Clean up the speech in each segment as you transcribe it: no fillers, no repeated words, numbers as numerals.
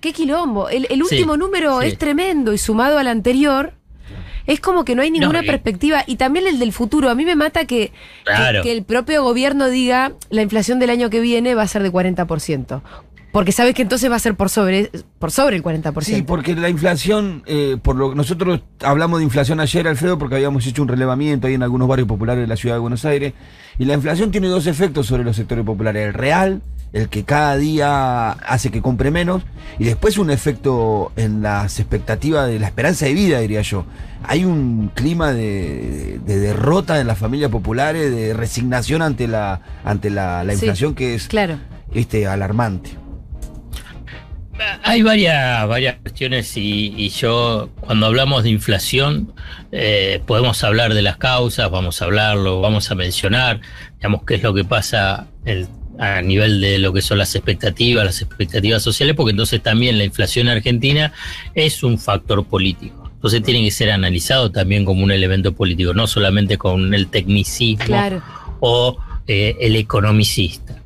Qué quilombo. El Sí, último número sí. es tremendo y sumado al anterior, es como que no hay ninguna No, perspectiva. Y también el del futuro. A mí me mata Claro. que el propio gobierno diga la inflación del año que viene va a ser de 40%. Porque sabes que entonces va a ser por sobre el 40%. Sí, porque la inflación, por lo que nosotros hablamos de inflación ayer, Alfredo, porque habíamos hecho un relevamiento ahí en algunos barrios populares de la ciudad de Buenos Aires, y la inflación tiene dos efectos sobre los sectores populares: el real, el que cada día hace que compre menos, y después un efecto en las expectativas de la esperanza de vida, diría yo. Hay un clima de derrota en las familias populares, de resignación ante la Sí, inflación, que es claro. alarmante. Hay varias cuestiones y yo, cuando hablamos de inflación, podemos hablar de las causas, vamos a mencionar, digamos, qué es lo que pasa a nivel de lo que son las expectativas sociales, porque entonces también la inflación argentina es un factor político. Entonces tiene que ser analizado también como un elemento político, no solamente con el tecnicismo Claro. o el economicista.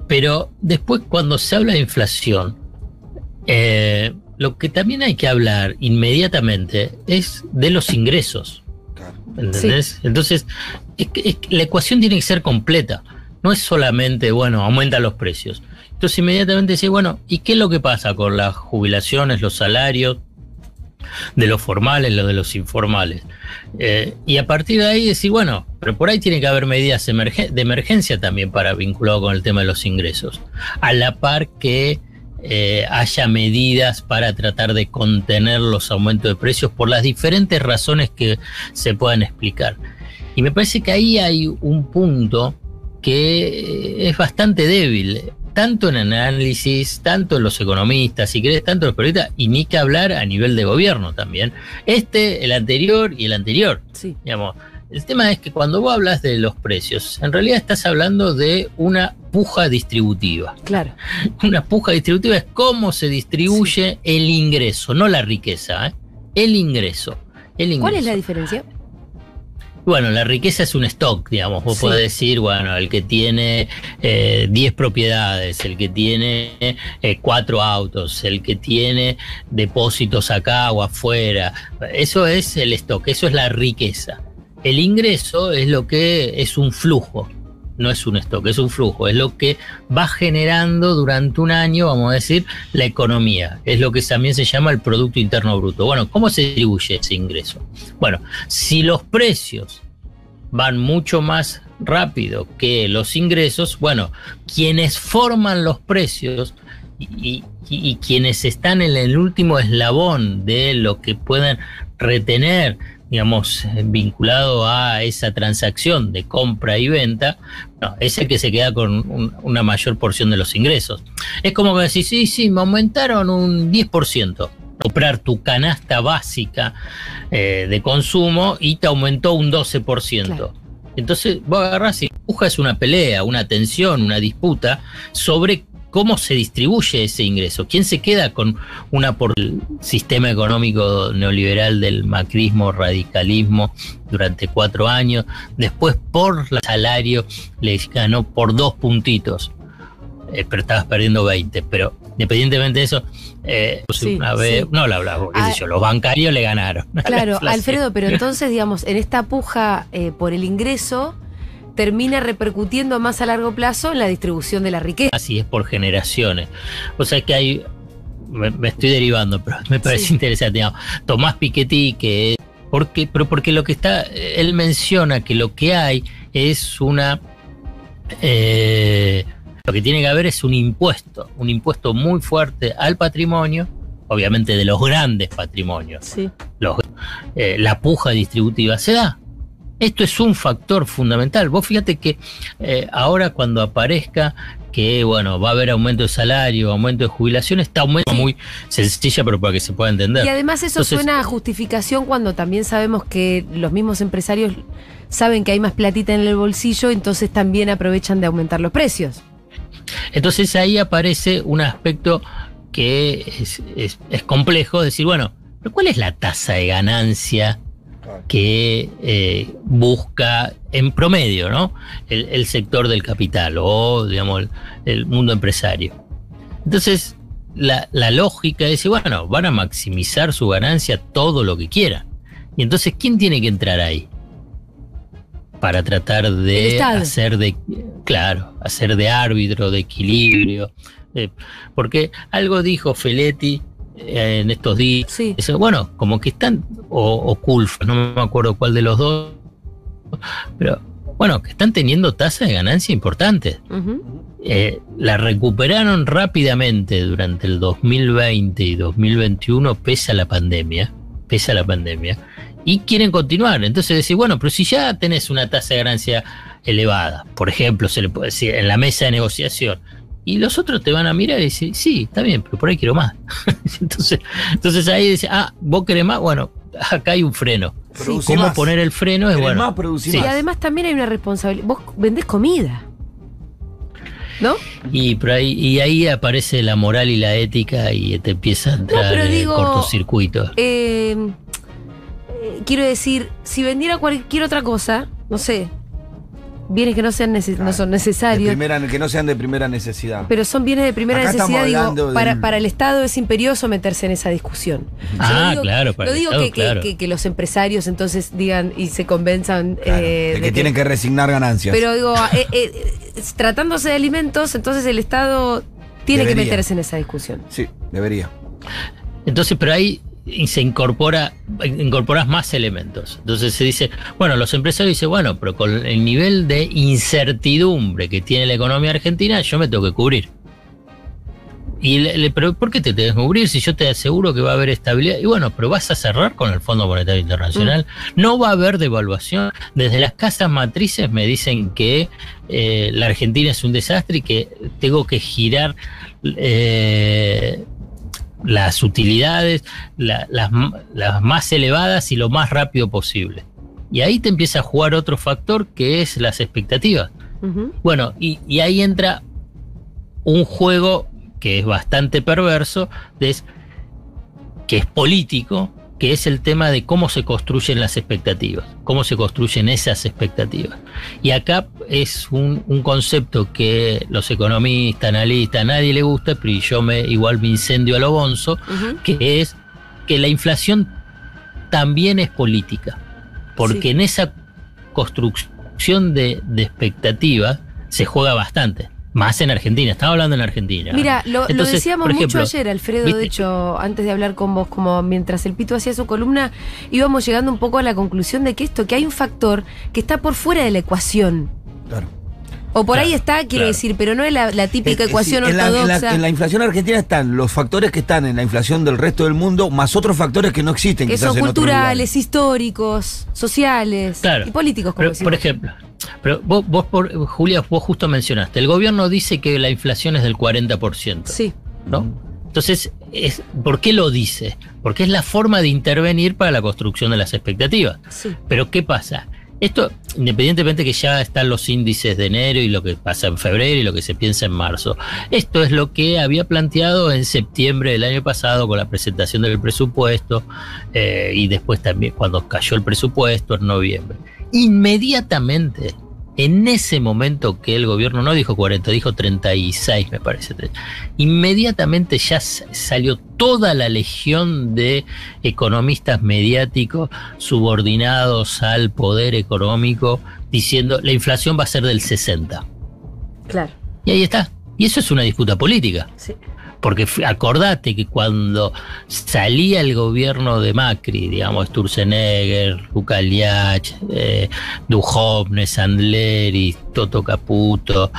Pero después, cuando se habla de inflación, lo que también hay que hablar inmediatamente es de los ingresos. ¿Entendés? Sí. Entonces, la ecuación tiene que ser completa. No es solamente, bueno, aumentan los precios. Entonces, inmediatamente decir, bueno, ¿y qué es lo que pasa con las jubilaciones, los salarios, de los formales, lo de los informales? Y a partir de ahí decir, bueno, pero por ahí tiene que haber medidas de emergencia también para vinculado con el tema de los ingresos, a la par que haya medidas para tratar de contener los aumentos de precios por las diferentes razones que se puedan explicar. Y me parece que ahí hay un punto que es bastante débil, tanto en análisis, tanto en los economistas, si querés, tanto en los periodistas, y ni que hablar a nivel de gobierno también. El anterior y el anterior. Sí. Digamos, el tema es que cuando vos hablas de los precios, en realidad estás hablando de una puja distributiva. Claro. Una puja distributiva es cómo se distribuye el ingreso, no la riqueza, el ingreso. ¿Cuál es la diferencia? Bueno, la riqueza es un stock, digamos. Vos Sí. podés decir, bueno, el que tiene 10 propiedades, el que tiene 4 autos, el que tiene depósitos acá o afuera. Eso es el stock, eso es la riqueza. El ingreso es lo que es un flujo, no es un stock, es un flujo, es lo que va generando durante un año, vamos a decir, la economía. Es lo que también se llama el Producto Interno Bruto. Bueno, ¿cómo se distribuye ese ingreso? Bueno, si los precios van mucho más rápido que los ingresos, bueno, quienes forman los precios y quienes están en el último eslabón de lo que pueden retener, digamos, vinculado a esa transacción de compra y venta, no, es el que se queda con una mayor porción de los ingresos. Es como que decís, sí, me aumentaron un 10%. Comprar tu canasta básica de consumo y te aumentó un 12%. Claro. Entonces vos agarrás y es una pelea, una tensión, una disputa sobre cómo se distribuye ese ingreso. ¿Quién se queda con por el sistema económico neoliberal del macrismo, radicalismo durante 4 años? Después por el salario les ganó por 2 puntitos, pero estabas perdiendo 20. Pero independientemente de eso, una vez, sí. No lo hablaba, qué sé yo, los bancarios le ganaron. Claro, Alfredo, pero entonces, digamos, en esta puja por el ingreso termina repercutiendo más a largo plazo en la distribución de la riqueza. Así es, por generaciones. O sea que me estoy derivando, pero me parece interesante. Digamos, Tomás Piketty, porque lo que está, él menciona que lo que hay es lo que tiene que haber es un impuesto muy fuerte al patrimonio, obviamente de los grandes patrimonios. Sí. La puja distributiva se da. Esto es un factor fundamental. Vos fíjate que ahora cuando aparezca que bueno, va a haber aumento de salario, aumento de jubilación, está aumento muy sencilla, pero para que se pueda entender. Y además eso suena a justificación cuando también sabemos que los mismos empresarios saben que hay más platita en el bolsillo, entonces también aprovechan de aumentar los precios. Entonces ahí aparece un aspecto que es complejo, decir, bueno, ¿pero cuál es la tasa de ganancia que busca en promedio, ¿no? el sector del capital o, digamos, el mundo empresario? Entonces, la lógica dice, bueno, van a maximizar su ganancia todo lo que quieran. Y entonces, ¿quién tiene que entrar ahí? Para tratar de hacer de árbitro, de equilibrio. Porque algo dijo Feletti en estos días. Sí. Dice, bueno, como que están, o Kulf, no me acuerdo cuál de los dos, pero bueno, que están teniendo tasas de ganancia importantes. La recuperaron rápidamente durante el 2020 y 2021 pese a la pandemia, y quieren continuar. Entonces decís, bueno, pero si ya tenés una tasa de ganancia elevada, por ejemplo, se le puede decir en la mesa de negociación, y los otros te van a mirar y decir, sí, está bien, pero por ahí quiero más. entonces ahí dice, vos querés más, bueno, acá hay un freno. Sí. ¿Cómo más. Poner el freno? Es bueno. Más, producir Sí. más. Y además también hay una responsabilidad. Vos vendés comida, ¿no? Y ahí aparece la moral y la ética y te empieza a entrar cortocircuito. Quiero decir, si vendiera cualquier otra cosa, no sé, bienes que no sean no son necesarios, que no sean de primera necesidad. pero son bienes de primera Acá necesidad, estamos digo, hablando para el Estado es imperioso meterse en esa discusión. Claro, para no el digo Estado, que, claro. que los empresarios entonces digan y se convenzan de que tienen que resignar ganancias. Pero digo, tratándose de alimentos, entonces el Estado tiene que meterse en esa discusión. Sí, debería. Entonces, pero ahí se incorporas más elementos. Entonces se dice, bueno, los empresarios dicen, bueno, pero con el nivel de incertidumbre que tiene la economía argentina, yo me tengo que cubrir. Pero ¿por qué te tenés que cubrir si yo te aseguro que va a haber estabilidad? Y bueno, pero vas a cerrar con el Fondo Monetario Internacional, no va a haber devaluación. Desde las casas matrices me dicen que la Argentina es un desastre y que tengo que girar las utilidades, las más elevadas y lo más rápido posible. Y ahí te empieza a jugar otro factor que es las expectativas. Bueno, y ahí entra un juego que es bastante perverso, que es político, que es el tema de cómo se construyen las expectativas, cómo se construyen esas expectativas. Y acá es un concepto que los economistas, analistas, a nadie le gusta, pero yo igual me incendio a lo bonzo, que es que la inflación también es política, porque en esa construcción de expectativas se juega bastante. Más en Argentina, estaba hablando en Argentina. Mira, lo decíamos por mucho ejemplo, ayer, Alfredo, ¿viste? de hecho, antes de hablar con vos, como mientras el Pito hacía su columna, íbamos llegando un poco a la conclusión de que hay un factor que está por fuera de la ecuación. Claro. O por ahí está, quiero decir, pero no es la típica ecuación ortodoxa. En la inflación argentina están los factores que están en la inflación del resto del mundo, más otros factores que no existen. Que quizás son en otros culturales, históricos, sociales y políticos, como decimos. Por ejemplo, pero Julia, vos justo mencionaste, el gobierno dice que la inflación es del 40%. Sí. ¿No? Entonces, ¿por qué lo dice? Porque es la forma de intervenir para la construcción de las expectativas. Sí. Pero ¿qué pasa? Esto, independientemente que ya están los índices de enero y lo que pasa en febrero y lo que se piensa en marzo, esto es lo que había planteado en septiembre del año pasado con la presentación del presupuesto y después también cuando cayó el presupuesto en noviembre. Inmediatamente, en ese momento que el gobierno no dijo 40, dijo 36, me parece. Inmediatamente ya salió toda la legión de economistas mediáticos subordinados al poder económico diciendo la inflación va a ser del 60. Claro. Y ahí está. Y eso es una disputa política. Sí. Porque acordate que cuando salía el gobierno de Macri, digamos, Sturzenegger, Luca Liach, Duhovne, Sandleri, Toto Caputo,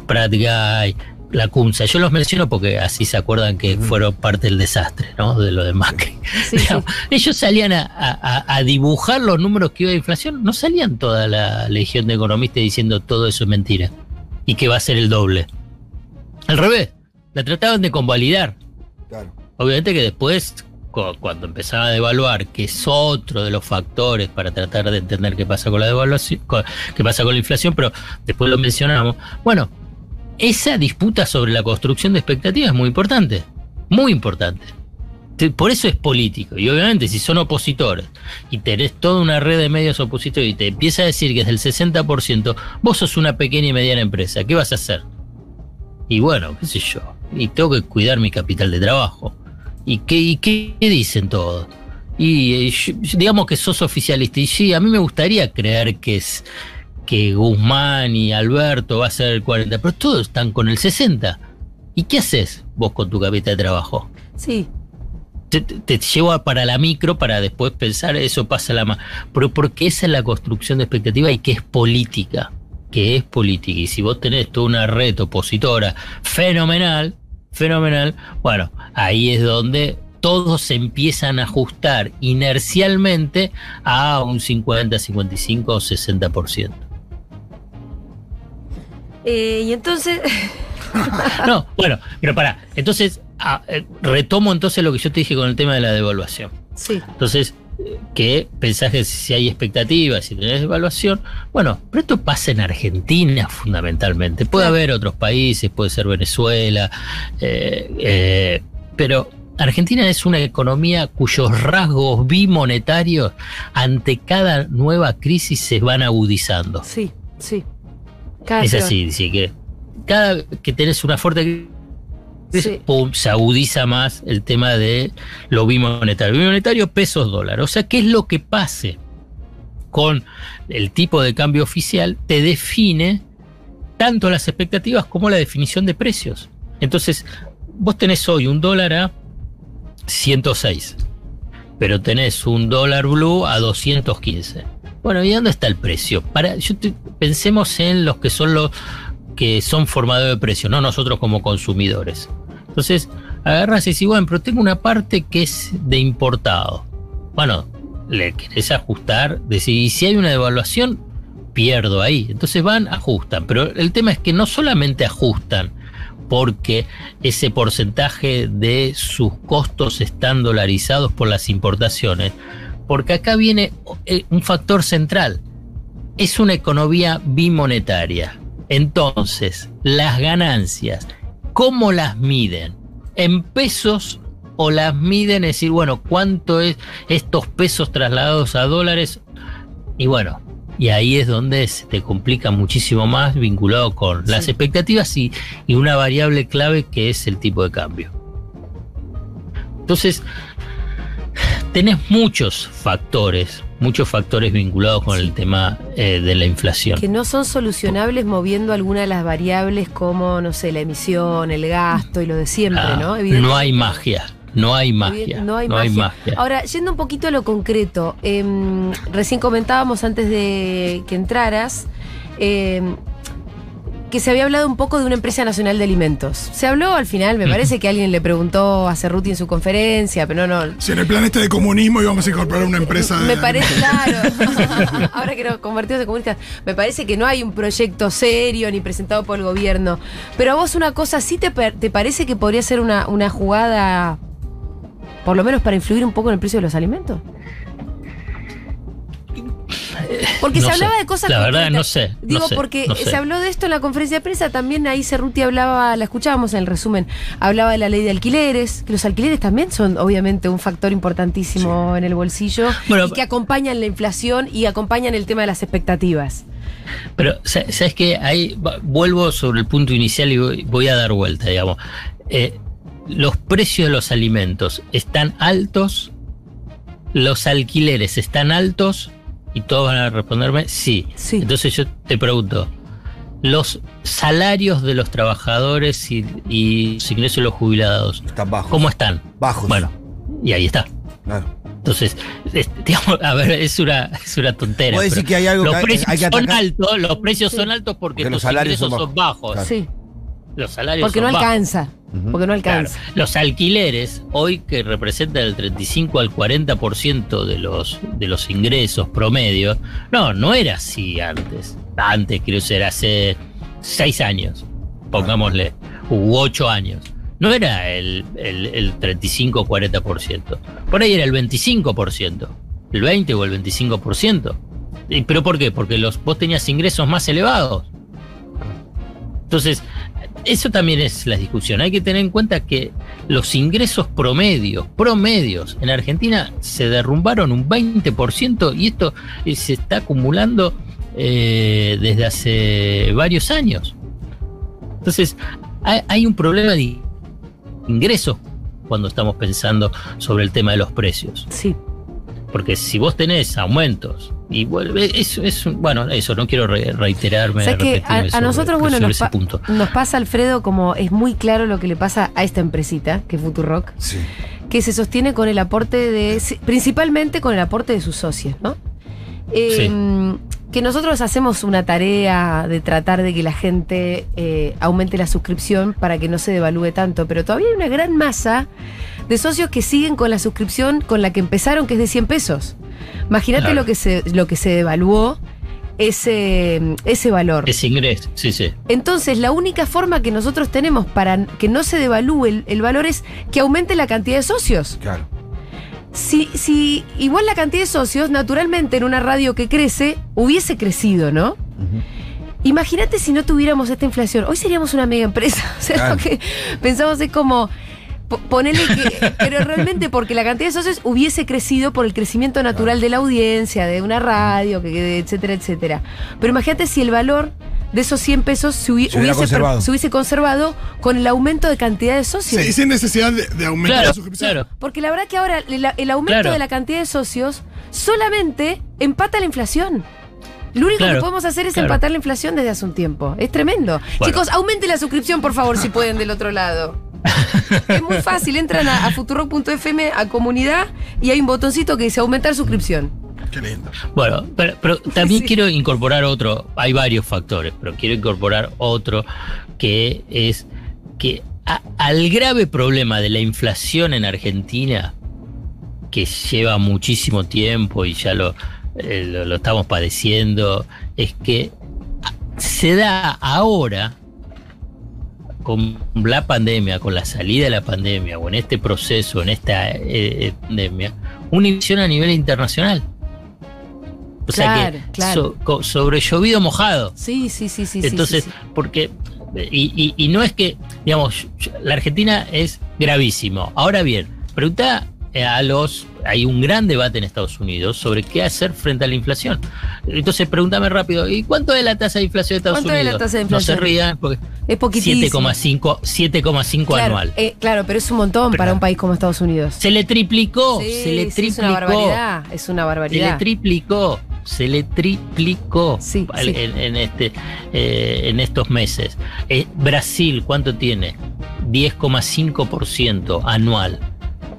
Prat Gay, Lacunza, yo los menciono porque así se acuerdan que fueron parte del desastre, ¿no? De lo de Macri. Sí, digamos, ellos salían a dibujar los números que iba de inflación, no salían toda la legión de economistas diciendo todo eso es mentira y que va a ser el doble. Al revés. La trataban de convalidar. Claro. Obviamente que después, cuando empezaba a devaluar, que es otro de los factores para tratar de entender qué pasa con la devaluación, qué pasa con la inflación, pero después lo mencionamos. Bueno, esa disputa sobre la construcción de expectativas es muy importante. Muy importante. Por eso es político. Y obviamente si son opositores y tenés toda una red de medios opositores y te empieza a decir que es del 60%, vos sos una pequeña y mediana empresa. ¿Qué vas a hacer? Y bueno, qué sé yo, y tengo que cuidar mi capital de trabajo. ¿Y qué dicen todos? Y digamos que sos oficialista. Y sí, a mí me gustaría creer que Guzmán y Alberto va a ser el 40%, pero todos están con el 60%. ¿Y qué haces vos con tu capital de trabajo? Sí. Te llevo para la micro para después pensar, eso pasa pero porque esa es la construcción de expectativa y que es política. Y si vos tenés toda una red opositora fenomenal, bueno, ahí es donde todos se empiezan a ajustar inercialmente a un 50, 55 o 60%. Y entonces... No, bueno, pero pará, entonces retomo entonces lo que yo te dije con el tema de la devaluación. Sí. Entonces, ¿qué pensás que si hay expectativas, si tenés devaluación? Bueno, pero esto pasa en Argentina fundamentalmente. Puede haber otros países, puede ser Venezuela, pero Argentina es una economía cuyos rasgos bimonetarios ante cada nueva crisis se van agudizando. Sí. Es así, dice que cada que tenés una fuerte crisis, pum, se agudiza más el tema de lo bimonetario. Bimonetario, pesos, dólares. O sea, ¿qué es lo que pase con el tipo de cambio oficial? Te define tanto las expectativas como la definición de precios. Entonces, vos tenés hoy un dólar a 106, pero tenés un dólar blue a 215. Bueno, ¿y dónde está el precio? Pensemos en los que son formadores de precios, no nosotros como consumidores. Entonces, agarras y decís, bueno, pero tengo una parte que es de importado. Bueno, le querés ajustar, decir, y si hay una devaluación, pierdo ahí. Entonces ajustan. Pero el tema es que no solamente ajustan porque ese porcentaje de sus costos están dolarizados por las importaciones, porque acá viene un factor central. Es una economía bimonetaria. Entonces, las ganancias, ¿cómo las miden? ¿En pesos o las miden? Es decir, bueno, ¿cuánto es estos pesos trasladados a dólares? Y bueno, y ahí es donde se te complica muchísimo más vinculado con las expectativas y una variable clave que es el tipo de cambio. Entonces, tenés muchos factores vinculados con el tema de la inflación. Que no son solucionables moviendo alguna de las variables como, no sé, la emisión, el gasto y lo de siempre, ¿no? No hay magia. No hay magia. Ahora, yendo un poquito a lo concreto, recién comentábamos antes de que entraras que se había hablado un poco de una empresa nacional de alimentos. Se habló al final, me parece que alguien le preguntó a Cerruti en su conferencia, pero no. Si en el plan de comunismo íbamos a incorporar una empresa Me parece, claro. Ahora que nos convertimos en comunistas, me parece que no hay un proyecto serio ni presentado por el gobierno. Pero a vos una cosa, ¿sí te parece que podría ser una jugada, por lo menos para influir un poco en el precio de los alimentos? Porque se hablaba de cosas la verdad no sé. Digo, porque se habló de esto en la conferencia de prensa, también ahí Cerruti hablaba, la escuchábamos en el resumen, hablaba de la ley de alquileres, que los alquileres también son obviamente un factor importantísimo en el bolsillo y que acompañan la inflación y acompañan el tema de las expectativas. Pero, ¿sabes qué? Ahí vuelvo sobre el punto inicial y voy a dar vuelta, digamos. Los precios de los alimentos están altos, los alquileres están altos. Y todos van a responderme sí. Entonces yo te pregunto, los salarios de los trabajadores y los ingresos de los jubilados, están bajos. ¿Cómo están? Bajos. Bueno, y ahí está. Claro. Entonces, digamos, a ver, es una tontera. Puedo decir que hay algo los que precios hay que atacar. son altos, los precios son altos porque los salarios son bajos. Claro. Sí. Los salarios porque son no bajos. Alcanza. Porque no alcanza. Claro. Los alquileres, hoy que representan el 35 al 40% de los ingresos promedio, no era así antes. Antes, quiero decir, hace 6 años, pongámosle, u 8 años. No era el 35 o 40%. Por ahí era el 25%, el 20 o el 25%. ¿Pero por qué? Porque vos tenías ingresos más elevados. Entonces, eso también es la discusión. Hay que tener en cuenta que los ingresos promedios en Argentina se derrumbaron un 20% y esto se está acumulando desde hace varios años. Entonces, hay un problema de ingresos cuando estamos pensando sobre el tema de los precios. Sí. Porque si vos tenés aumentos y vuelve, eso, no quiero reiterarme. O sea que a nosotros, nos pasa, Alfredo, como es muy claro lo que le pasa a esta empresita, que es Futurock, Sí. que se sostiene con el aporte principalmente con el aporte de sus socios, ¿no? Que nosotros hacemos una tarea de tratar de que la gente aumente la suscripción para que no se devalúe tanto, pero todavía hay una gran masa de socios que siguen con la suscripción con la que empezaron, que es de 100 pesos. Imagínate lo que se devaluó ese valor. Ese ingreso, sí. Entonces, la única forma que nosotros tenemos para que no se devalúe el valor es que aumente la cantidad de socios. Claro. Si igual la cantidad de socios, naturalmente en una radio que crece, hubiese crecido, ¿no? Uh-huh. Imagínate si no tuviéramos esta inflación. Hoy seríamos una mega empresa. O sea, Claro. Lo que pensamos es como ponerle que. Pero realmente porque la cantidad de socios hubiese crecido por el crecimiento natural de la audiencia, de una radio, etcétera, etcétera. Pero imagínate si el valor de esos 100 pesos se hubiese conservado con el aumento de cantidad de socios. Sí, sin necesidad de aumentar la suscripción. Claro. Porque la verdad que ahora el aumento de la cantidad de socios solamente empata la inflación. Lo único que podemos hacer es empatar la inflación desde hace un tiempo. Es tremendo. Bueno. Chicos, aumente la suscripción, por favor, si pueden, del otro lado. Es muy fácil, entran a futurock.fm, a comunidad, y hay un botoncito que dice aumentar suscripción. Qué lindo. Bueno, pero también quiero incorporar otro, hay varios factores, pero quiero incorporar otro que es que al grave problema de la inflación en Argentina, que lleva muchísimo tiempo y ya lo estamos padeciendo, es que se da ahora con la pandemia, con la salida de la pandemia o en este proceso, en esta pandemia, una inversión a nivel internacional. O sea que sobre llovido mojado. Sí. Entonces, porque y no es que, digamos, la Argentina es gravísimo. Ahora bien, pregunta hay un gran debate en Estados Unidos sobre qué hacer frente a la inflación. Entonces, pregúntame rápido, ¿y cuánto es la tasa de inflación de Estados Unidos? ¿Cuánto es la tasa de inflación? No se rían, porque es poquitísimo. 7,5 anual. Claro, pero es un montón para un país como Estados Unidos. Se le triplicó, es una barbaridad. Se le triplicó en estos meses. Brasil, ¿cuánto tiene? 10,5% anual.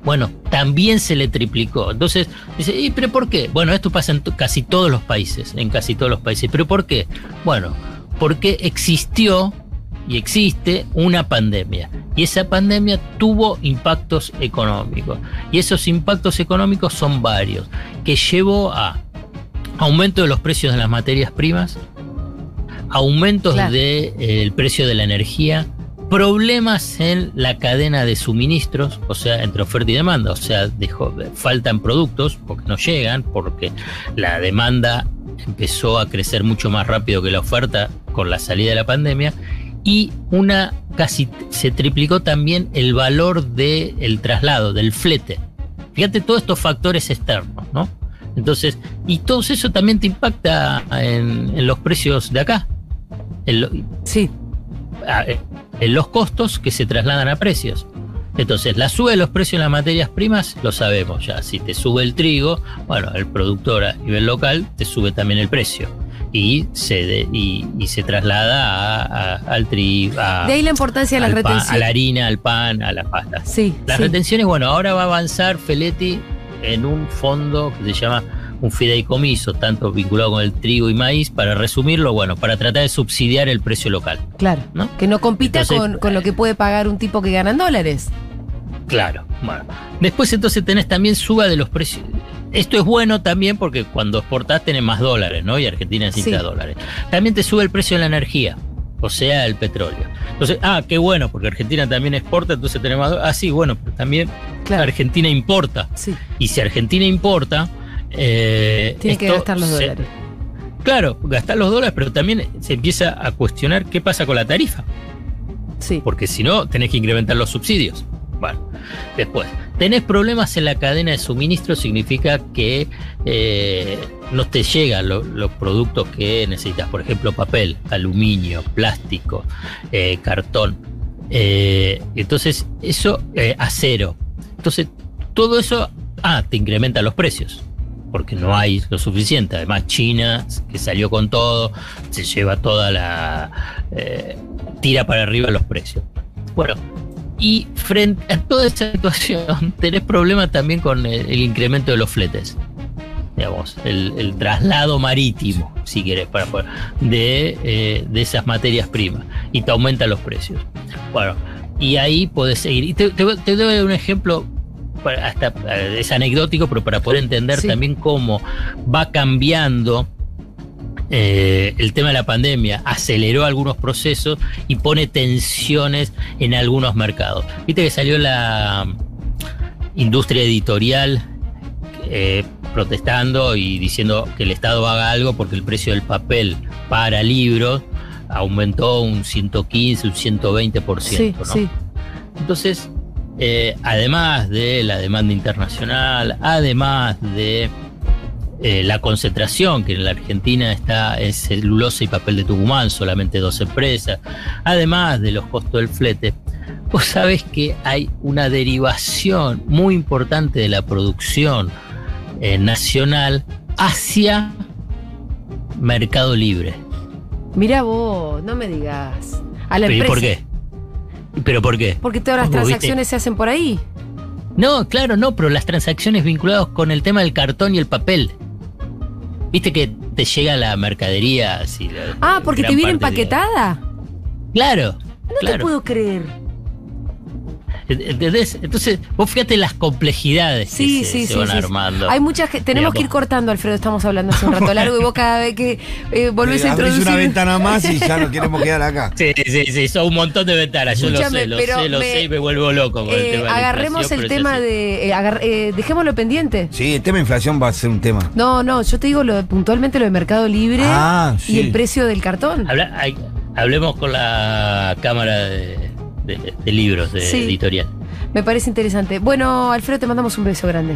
Bueno, también se le triplicó. Entonces, dice, ¿y pero por qué? Bueno, esto pasa en casi todos los países, ¿Pero por qué? Bueno, porque existió y existe una pandemia. Y esa pandemia tuvo impactos económicos. Y esos impactos económicos son varios, que llevó a aumento de los precios de las materias primas, aumentos del precio de la energía, problemas en la cadena de suministros, o sea, entre oferta y demanda, o sea, faltan productos porque no llegan, porque la demanda empezó a crecer mucho más rápido que la oferta con la salida de la pandemia, y casi se triplicó también el valor del traslado, del flete. Fíjate todos estos factores externos, ¿no? Entonces, y todo eso también te impacta en los precios de acá. En los costos que se trasladan a precios. Entonces, la sube de los precios en las materias primas, lo sabemos ya. Si te sube el trigo, bueno, el productor a nivel local te sube también el precio. Y se traslada al trigo. De ahí la importancia de las retenciones. A la harina, al pan, a la pasta. Las retenciones, bueno, ahora va a avanzar Feletti en un fondo que se llama un fideicomiso, tanto vinculado con el trigo y maíz, para resumirlo, bueno, para tratar de subsidiar el precio local. Claro, ¿no? Que no compita con lo que puede pagar un tipo que gana en dólares. Claro, bueno. Después entonces tenés también suba de los precios. Esto es bueno también porque cuando exportás tenés más dólares, ¿no? Y Argentina necesita dólares. También te sube el precio de la energía, o sea, el petróleo. Entonces, qué bueno, porque Argentina también exporta, entonces tenemos más dólares. Sí, bueno, pero también Argentina importa. Sí. Y si Argentina importa, tiene que gastar los dólares. Claro, gastar los dólares, pero también se empieza a cuestionar qué pasa con la tarifa. Sí. Porque si no, tenés que incrementar los subsidios. Bueno, después, tenés problemas en la cadena de suministro, significa que no te llegan los productos que necesitas. Por ejemplo, papel, aluminio, plástico, cartón. Entonces, eso a cero. Entonces, todo eso, te incrementa los precios, porque no hay lo suficiente. Además, China, que salió con todo, se lleva toda la... tira para arriba los precios. Bueno, y frente a toda esa situación, tenés problemas también con el incremento de los fletes. Digamos, el traslado marítimo, si querés, de esas materias primas, y te aumentan los precios. Bueno, y ahí podés seguir. Y te doy un ejemplo, hasta es anecdótico, pero para poder entender también cómo va cambiando el tema de la pandemia. Aceleró algunos procesos y pone tensiones en algunos mercados. Viste que salió la industria editorial protestando y diciendo que el Estado haga algo porque el precio del papel para libros aumentó un 115, un 120%, ¿no? Sí. Entonces, además de la demanda internacional, además de la concentración, que en la Argentina es celulosa y papel de Tucumán, solamente 2 empresas, además de los costos del flete, vos sabés que hay una derivación muy importante de la producción nacional hacia Mercado Libre. Mira vos, no me digas. A la empresa. ¿Por qué? ¿Pero por qué? Porque todas las transacciones se hacen por ahí. No, claro, no, pero las transacciones vinculadas con el tema del cartón y el papel. ¿Viste que te llega la mercadería así? Porque te viene empaquetada. Claro. No te puedo creer. ¿Entendés? Entonces, vos fíjate las complejidades que se van armando. Hay muchas que tenemos que ir cortando, Alfredo, estamos hablando hace un rato largo y vos cada vez que volvés a introducir... una ventana más y ya no queremos quedar acá. Sí, son un montón de ventanas, yo lo sé y me vuelvo loco con el tema agarremos de la inflación, el tema de... dejémoslo pendiente. Sí, el tema de inflación va a ser un tema. No, yo te digo puntualmente lo de Mercado Libre y el precio del cartón. Hablemos con la Cámara de libros, editorial. Me parece interesante. Bueno, Alfredo, te mandamos un beso grande.